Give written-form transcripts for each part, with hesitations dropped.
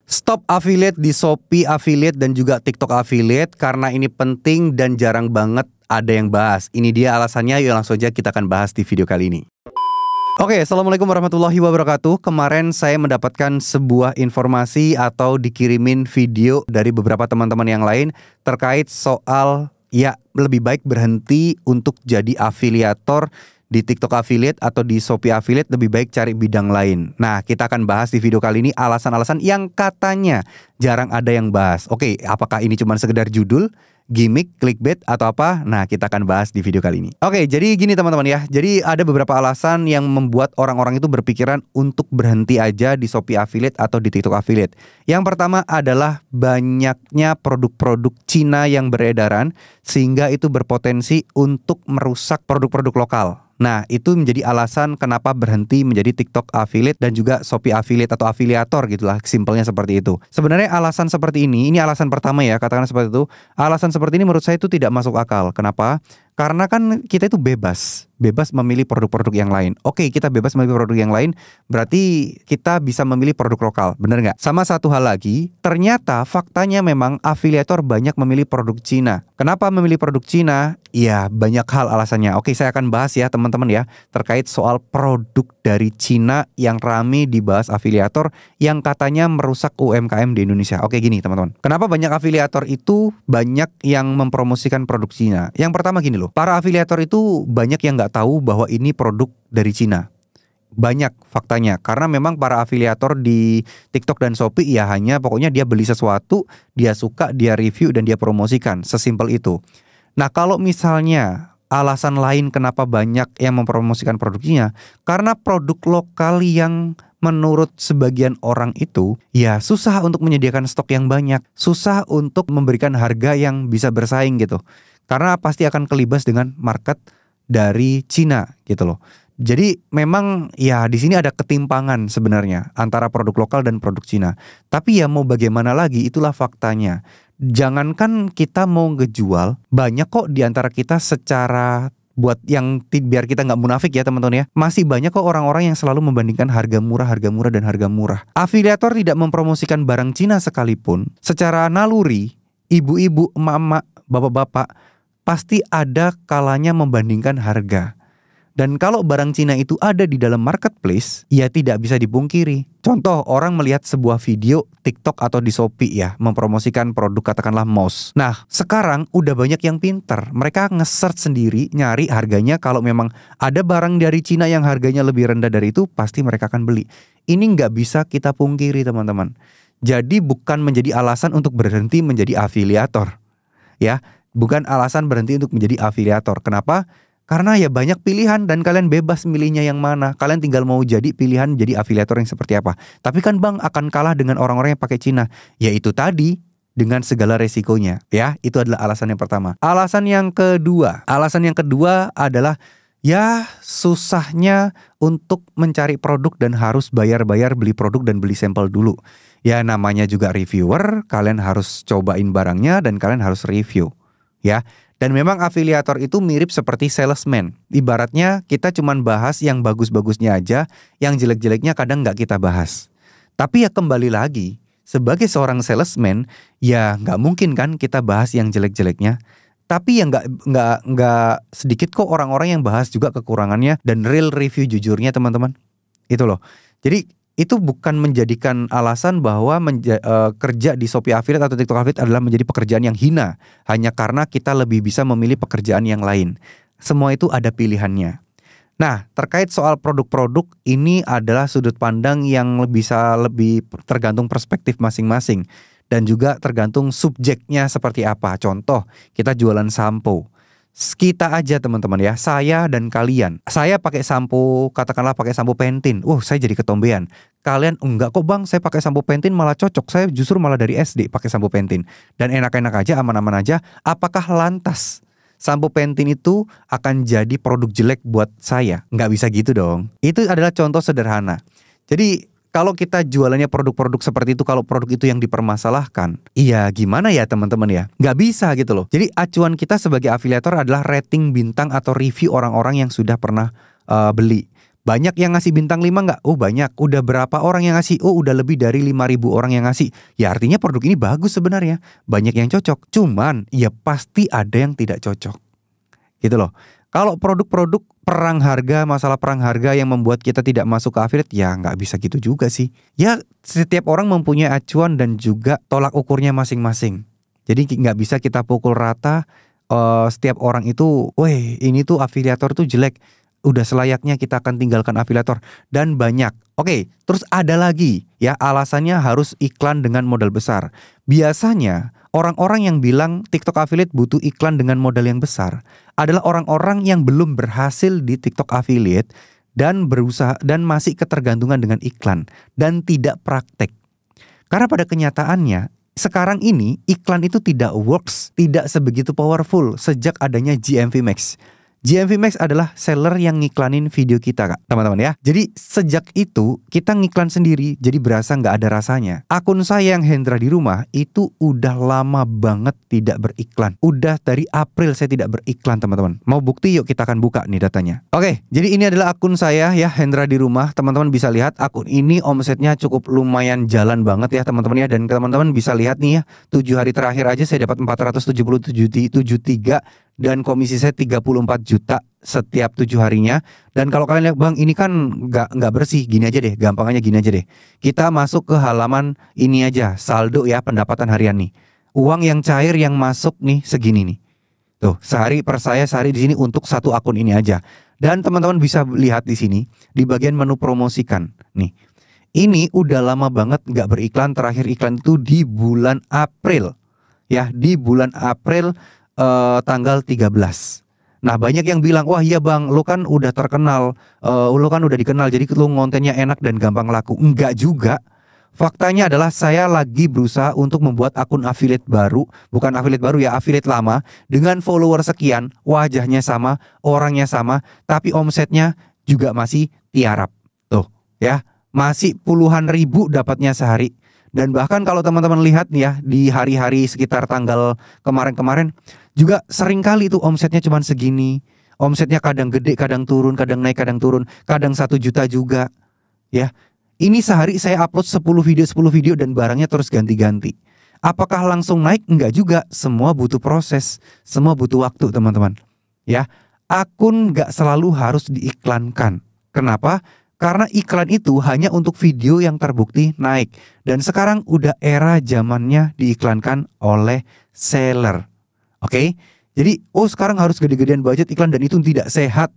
Stop affiliate di Shopee affiliate dan juga TikTok affiliate karena ini penting dan jarang banget ada yang bahas. Ini dia alasannya, yuk langsung aja kita akan bahas di video kali ini. Oke, assalamualaikum warahmatullahi wabarakatuh. Kemarin saya mendapatkan sebuah informasi atau dikirimin video dari beberapa teman-teman yang lain terkait soal lebih baik berhenti untuk jadi afiliator di TikTok affiliate atau di Shopee affiliate, lebih baik cari bidang lain. Nah, kita akan bahas di video kali ini alasan-alasan yang katanya jarang ada yang bahas. Oke, apakah ini cuma sekedar judul, gimmick, clickbait, atau apa? Nah, kita akan bahas di video kali ini. Oke, jadi gini teman-teman ya. Jadi ada beberapa alasan yang membuat orang-orang itu berpikiran untuk berhenti aja di Shopee affiliate atau di TikTok affiliate. Yang pertama adalah banyaknya produk-produk Cina yang beredaran, sehingga itu berpotensi untuk merusak produk-produk lokal. Nah, itu menjadi alasan kenapa berhenti menjadi TikTok affiliate dan juga Shopee affiliate atau afiliator gitulah, simpelnya seperti itu. Sebenarnya alasan seperti ini alasan pertama ya, katakan seperti itu. Alasan seperti ini menurut saya itu tidak masuk akal. Kenapa? Karena kan kita itu bebas memilih produk-produk yang lain. Oke, kita bebas memilih produk yang lain, berarti kita bisa memilih produk lokal, bener nggak? Sama satu hal lagi, ternyata faktanya memang afiliator banyak memilih produk Cina. Kenapa memilih produk Cina? Ya, banyak hal alasannya. Oke, saya akan bahas ya teman-teman ya, terkait soal produk dari Cina yang rame dibahas afiliator yang katanya merusak UMKM di Indonesia. Oke, gini teman-teman. Kenapa banyak afiliator itu banyak yang mempromosikan produk Cina? Yang pertama gini loh, para afiliator itu banyak yang nggak tahu bahwa ini produk dari Cina. Banyak faktanya, karena memang para afiliator di TikTok dan Shopee ya hanya pokoknya dia beli sesuatu, dia suka, dia review dan dia promosikan, sesimpel itu. Nah, kalau misalnya alasan lain kenapa banyak yang mempromosikan produk Cina, karena produk lokal yang menurut sebagian orang itu ya susah untuk menyediakan stok yang banyak, susah untuk memberikan harga yang bisa bersaing gitu. Karena pasti akan kelibas dengan market dari Cina gitu loh. Jadi memang ya di sini ada ketimpangan sebenarnya antara produk lokal dan produk Cina. Tapi ya mau bagaimana lagi, itulah faktanya. Jangankan kita mau ngejual, banyak kok di antara kita secara buat yang biar kita nggak munafik ya teman-teman ya, masih banyak kok orang-orang yang selalu membandingkan harga murah dan harga murah. Afiliator tidak mempromosikan barang Cina sekalipun, secara naluri, ibu-ibu, emak-emak, bapak-bapak pasti ada kalanya membandingkan harga. Dan kalau barang Cina itu ada di dalam marketplace, ya tidak bisa dipungkiri. Contoh, orang melihat sebuah video TikTok atau di Shopee ya, mempromosikan produk katakanlah mouse. Nah, sekarang udah banyak yang pinter. Mereka nge-search sendiri, nyari harganya. Kalau memang ada barang dari Cina yang harganya lebih rendah dari itu, pasti mereka akan beli. Ini nggak bisa kita pungkiri teman-teman. Jadi bukan menjadi alasan untuk berhenti menjadi afiliator. Ya, bukan alasan berhenti untuk menjadi afiliator. Kenapa? Karena ya banyak pilihan dan kalian bebas milihnya yang mana. Kalian tinggal mau jadi pilihan jadi afiliator yang seperti apa. Tapi kan bang akan kalah dengan orang-orang yang pakai Cina. Ya itu tadi, dengan segala resikonya. Ya, itu adalah alasan yang pertama. Alasan yang kedua adalah ya susahnya untuk mencari produk dan harus bayar-bayar beli produk dan beli sampel dulu. Ya namanya juga reviewer, kalian harus cobain barangnya dan kalian harus review. Ya, dan memang afiliator itu mirip seperti salesman. Ibaratnya kita cuman bahas yang bagus-bagusnya aja, yang jelek-jeleknya kadang nggak kita bahas. Tapi ya kembali lagi, sebagai seorang salesman, ya nggak mungkin kan kita bahas yang jelek-jeleknya. Tapi ya nggak sedikit kok orang-orang yang bahas juga kekurangannya dan real review jujurnya teman-teman. Itu loh. Jadi itu bukan menjadikan alasan bahwa kerja di Shopee affiliate atau TikTok affiliate adalah menjadi pekerjaan yang hina hanya karena kita lebih bisa memilih pekerjaan yang lain. Semua itu ada pilihannya. Nah, terkait soal produk-produk, ini adalah sudut pandang yang bisa lebih tergantung perspektif masing-masing dan juga tergantung subjeknya seperti apa. Contoh, kita jualan sampo. Kita aja teman-teman ya, saya dan kalian. Saya pakai sampo, katakanlah pakai sampo Pantene. Saya jadi ketombean. Kalian enggak kok bang, saya pakai sampo Pantene malah cocok. Saya justru malah dari SD pakai sampo Pantene. Dan enak-enak aja, aman-aman aja. Apakah lantas sampo Pantene itu akan jadi produk jelek buat saya? Nggak bisa gitu dong. Itu adalah contoh sederhana. Jadi kalau kita jualannya produk-produk seperti itu, kalau produk itu yang dipermasalahkan, iya gimana ya teman-teman ya? Nggak bisa gitu loh. Jadi acuan kita sebagai afiliator adalah rating bintang atau review orang-orang yang sudah pernah beli. Banyak yang ngasih bintang 5 nggak? Oh banyak. Udah berapa orang yang ngasih? Oh udah lebih dari 5.000 orang yang ngasih. Ya artinya produk ini bagus sebenarnya. Banyak yang cocok. Cuman ya pasti ada yang tidak cocok. Gitu loh. Kalau produk-produk perang harga, masalah perang harga yang membuat kita tidak masuk ke affiliate, ya nggak bisa gitu juga sih. Ya setiap orang mempunyai acuan dan juga tolak ukurnya masing-masing. Jadi nggak bisa kita pukul rata. Setiap orang itu, weh ini tuh afiliator tuh jelek, udah selayaknya kita akan tinggalkan afiliator. Dan banyak. Oke, terus ada lagi ya alasannya harus iklan dengan modal besar. Biasanya orang-orang yang bilang TikTok affiliate butuh iklan dengan modal yang besar adalah orang-orang yang belum berhasil di TikTok affiliate dan berusaha dan masih ketergantungan dengan iklan dan tidak praktek. Karena pada kenyataannya sekarang ini iklan itu tidak works, tidak sebegitu powerful sejak adanya GMV Max. GMV Max adalah seller yang ngiklanin video kita Kak, teman-teman ya. Jadi sejak itu kita ngiklan sendiri, jadi berasa nggak ada rasanya. Akun saya yang Hendra di rumah itu udah lama banget tidak beriklan. Udah dari April saya tidak beriklan teman-teman. Mau bukti yuk kita akan buka nih datanya. Oke, jadi ini adalah akun saya ya Hendra di rumah. Teman-teman bisa lihat akun ini omsetnya cukup lumayan jalan banget ya teman-teman ya. Dan teman-teman bisa lihat nih ya, 7 hari terakhir aja saya dapat 477,73 dan komisi saya 34 juta setiap 7 harinya. Dan kalau kalian lihat bang ini kan nggak bersih, gini aja deh, gampangnya gini aja deh. Kita masuk ke halaman ini aja, saldo ya pendapatan harian nih. Uang yang cair yang masuk nih segini nih. Tuh sehari per saya sehari di sini untuk satu akun ini aja. Dan teman-teman bisa lihat di sini di bagian menu promosikan nih. Ini udah lama banget nggak beriklan, terakhir iklan itu di bulan April. Ya di bulan April tanggal 13. Nah banyak yang bilang, wah iya bang, lo kan udah terkenal, lo kan udah dikenal, jadi lo kontennya enak dan gampang laku. Enggak juga. Faktanya adalah saya lagi berusaha untuk membuat akun affiliate baru. Bukan affiliate baru ya, affiliate lama. Dengan follower sekian, wajahnya sama, orangnya sama, tapi omsetnya juga masih tiarap. Tuh ya, masih puluhan ribu dapatnya sehari. Dan bahkan kalau teman-teman lihat nih ya, di hari-hari sekitar tanggal kemarin-kemarin juga sering kali tuh omsetnya cuma segini. Omsetnya kadang gede, kadang turun, kadang naik, kadang turun, kadang 1 juta juga. Ya, ini sehari saya upload 10 video dan barangnya terus ganti-ganti. Apakah langsung naik? Enggak juga, semua butuh proses, semua butuh waktu teman-teman. Ya, akun nggak selalu harus diiklankan. Kenapa? Karena iklan itu hanya untuk video yang terbukti naik. Dan sekarang udah era zamannya diiklankan oleh seller. Oke? Jadi, sekarang harus gede-gedean budget iklan dan itu tidak sehat.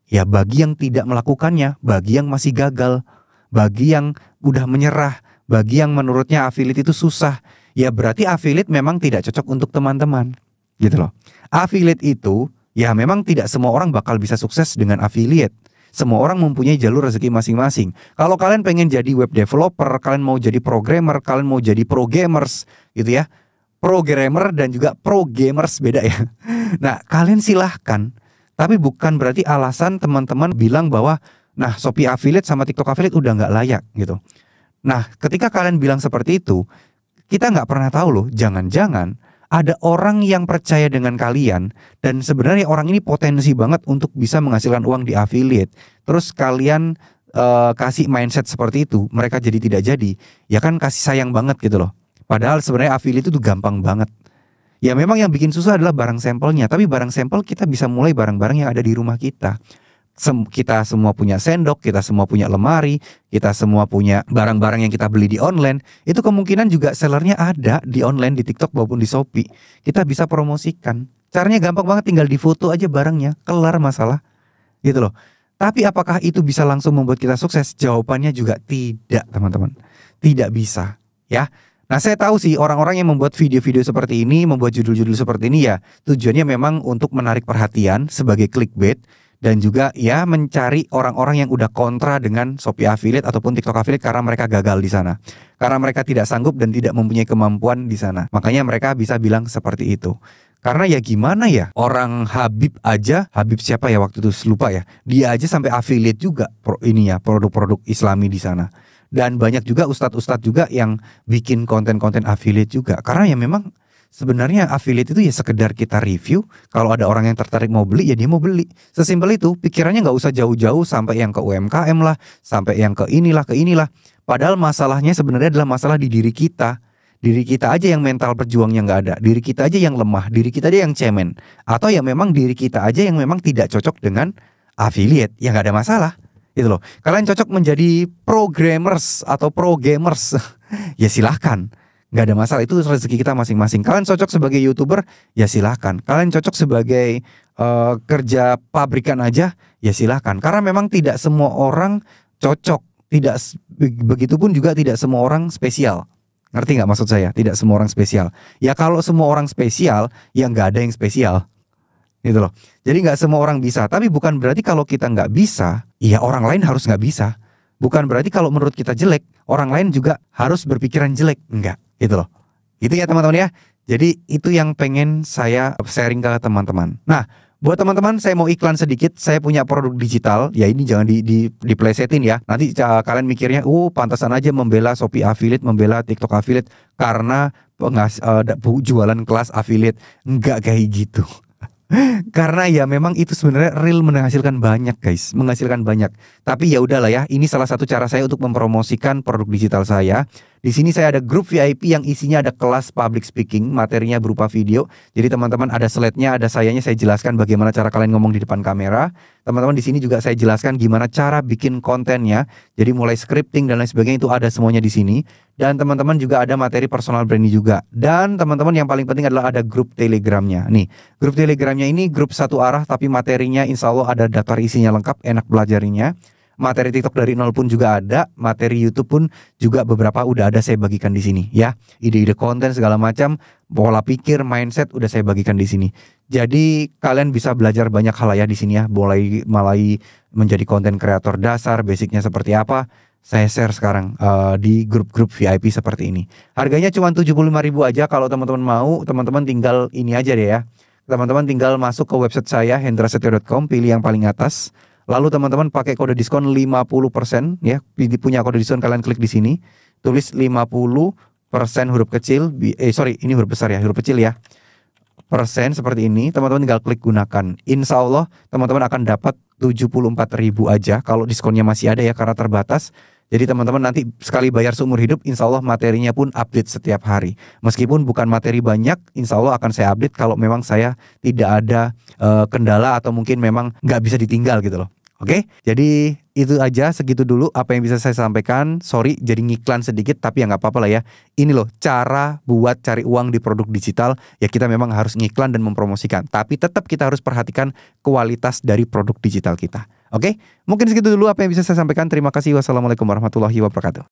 Ya bagi yang tidak melakukannya, bagi yang masih gagal, bagi yang udah menyerah, bagi yang menurutnya affiliate itu susah, ya berarti affiliate memang tidak cocok untuk teman-teman. Gitu loh. Affiliate itu, ya memang tidak semua orang bakal bisa sukses dengan affiliate. Semua orang mempunyai jalur rezeki masing-masing. Kalau kalian pengen jadi web developer, kalian mau jadi programmer, kalian mau jadi pro gamers gitu ya. Programmer dan juga pro gamers beda ya. Nah kalian silahkan. Tapi bukan berarti alasan teman-teman bilang bahwa nah Shopee affiliate sama TikTok affiliate udah nggak layak gitu. Nah ketika kalian bilang seperti itu, kita nggak pernah tahu loh, jangan-jangan ada orang yang percaya dengan kalian dan sebenarnya orang ini potensi banget untuk bisa menghasilkan uang di affiliate. Terus kalian kasih mindset seperti itu, mereka jadi tidak jadi. Ya kan kasih sayang banget gitu loh. Padahal sebenarnya affiliate itu gampang banget. Ya memang yang bikin susah adalah barang sampelnya, tapi barang sampel kita bisa mulai barang-barang yang ada di rumah kita. Kita semua punya sendok, kita semua punya lemari, kita semua punya barang-barang yang kita beli di online. Itu kemungkinan juga sellernya ada di online, di TikTok maupun di Shopee. Kita bisa promosikan. Caranya gampang banget, tinggal difoto aja barangnya, kelar masalah. Gitu loh. Tapi apakah itu bisa langsung membuat kita sukses? Jawabannya juga tidak teman-teman. Tidak bisa ya. Nah saya tahu sih orang-orang yang membuat video-video seperti ini, membuat judul-judul seperti ini ya tujuannya memang untuk menarik perhatian sebagai clickbait. Dan juga ya mencari orang-orang yang udah kontra dengan Shopee affiliate ataupun TikTok affiliate karena mereka gagal di sana. Karena mereka tidak sanggup dan tidak mempunyai kemampuan di sana. Makanya mereka bisa bilang seperti itu. Karena ya gimana ya, orang Habib aja, Habib siapa ya waktu itu lupa ya. Dia aja sampai affiliate juga produk-produk Islami di sana. Dan banyak juga ustadz-ustadz juga yang bikin konten-konten affiliate juga. Karena ya memang sebenarnya affiliate itu ya sekedar kita review. Kalau ada orang yang tertarik mau beli, ya dia mau beli. Sesimpel itu, pikirannya nggak usah jauh-jauh sampai yang ke UMKM lah, sampai yang ke inilah, ke inilah. Padahal masalahnya sebenarnya adalah masalah di diri kita. Diri kita aja yang mental berjuangnya nggak ada. Diri kita aja yang lemah, diri kita aja yang cemen. Atau ya memang diri kita aja yang memang tidak cocok dengan affiliate. Ya nggak ada masalah. Itu loh. Kalian cocok menjadi programmers atau pro gamers, ya silahkan, nggak ada masalah, itu rezeki kita masing-masing. Kalian cocok sebagai YouTuber, ya silahkan. Kalian cocok sebagai kerja pabrikan aja, ya silahkan. Karena memang tidak semua orang cocok, tidak begitupun juga tidak semua orang spesial. Ngerti nggak maksud saya? Tidak semua orang spesial. Ya kalau semua orang spesial, ya nggak ada yang spesial. Gitu loh. Jadi nggak semua orang bisa. Tapi bukan berarti kalau kita nggak bisa, ya orang lain harus nggak bisa. Bukan berarti kalau menurut kita jelek, orang lain juga harus berpikiran jelek. Enggak, gitu loh. Itu ya teman-teman ya. Jadi itu yang pengen saya sharing ke teman-teman. Nah, buat teman-teman saya mau iklan sedikit. Saya punya produk digital. Ya ini jangan diplesetin ya. Nanti kalian mikirnya, pantasan aja membela Shopee affiliate, membela TikTok affiliate karena jualan kelas affiliate. Enggak kayak gitu. Karena ya memang itu sebenarnya real menghasilkan banyak guys, menghasilkan banyak. Tapi ya udahlah ya, ini salah satu cara saya untuk mempromosikan produk digital saya. Di sini saya ada grup VIP yang isinya ada kelas public speaking, materinya berupa video. Jadi teman-teman ada slide-nya, ada sayanya, saya jelaskan bagaimana cara kalian ngomong di depan kamera. Teman-teman di sini juga saya jelaskan gimana cara bikin kontennya. Jadi mulai scripting dan lain sebagainya itu ada semuanya di sini. Dan teman-teman juga ada materi personal branding juga. Dan teman-teman yang paling penting adalah ada grup Telegramnya. Nih, grup Telegramnya ini grup satu arah tapi materinya insya Allah ada daftar isinya lengkap, enak belajarinya. Materi TikTok dari nol pun juga ada, materi YouTube pun juga beberapa udah ada saya bagikan di sini ya. Ide-ide konten segala macam, pola pikir, mindset udah saya bagikan di sini. Jadi kalian bisa belajar banyak hal ya di sini ya, mulai menjadi konten kreator dasar, basicnya seperti apa. Saya share sekarang di grup-grup VIP seperti ini. Harganya cuma 75.000 aja. Kalau teman-teman mau, teman-teman tinggal ini aja deh ya. Teman-teman tinggal masuk ke website saya hendrasetio.com, pilih yang paling atas. Lalu teman-teman pakai kode diskon 50% ya. Punya kode diskon kalian klik di sini. Tulis 50% huruf kecil, ini huruf besar ya, huruf kecil ya. Persen seperti ini, teman-teman tinggal klik gunakan. Insya Allah teman-teman akan dapat 74.000 aja kalau diskonnya masih ada ya karena terbatas. Jadi teman-teman nanti sekali bayar seumur hidup, insya Allah materinya pun update setiap hari. Meskipun bukan materi banyak, insya Allah akan saya update kalau memang saya tidak ada kendala atau mungkin memang nggak bisa ditinggal gitu loh. Oke, jadi itu aja, segitu dulu apa yang bisa saya sampaikan. Sorry jadi ngiklan sedikit, tapi ya nggak apa-apa lah ya. Ini loh cara buat cari uang di produk digital. Ya kita memang harus ngiklan dan mempromosikan, tapi tetap kita harus perhatikan kualitas dari produk digital kita. Oke, mungkin segitu dulu apa yang bisa saya sampaikan. Terima kasih. Wassalamualaikum warahmatullahi wabarakatuh.